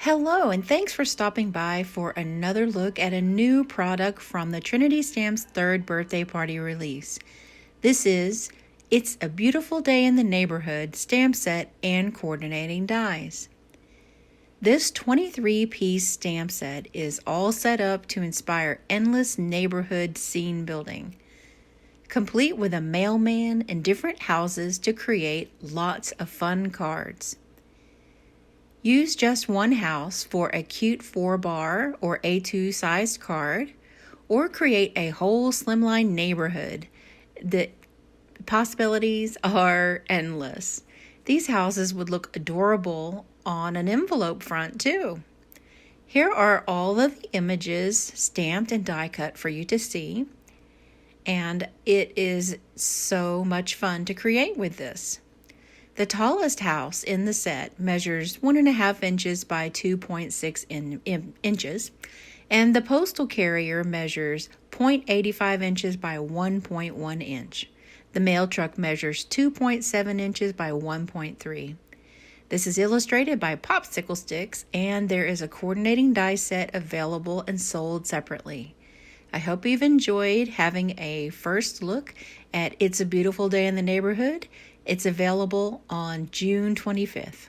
Hello, and thanks for stopping by for another look at a new product from the Trinity Stamps third birthday party release. This is It's a Beautiful Day in the Neighborhood stamp set and coordinating dies. This 23-piece stamp set is all set up to inspire endless neighborhood scene building, complete with a mailman and different houses to create lots of fun cards. Use just one house for a cute 4-bar or A2 sized card, or create a whole Slimline neighborhood. The possibilities are endless. These houses would look adorable on an envelope front too. Here are all of the images stamped and die cut for you to see, and it is so much fun to create with this. The tallest house in the set measures 1.5 inches by 2.6 inches, and the postal carrier measures 0.85 inches by 1.1 inch. The mail truck measures 2.7 inches by 1.3. This is illustrated by Popsiclesticks, and there is a coordinating die set available and sold separately. I hope you've enjoyed having a first look at It's a Beautiful Day in the Neighborhood. It's available on June 25th.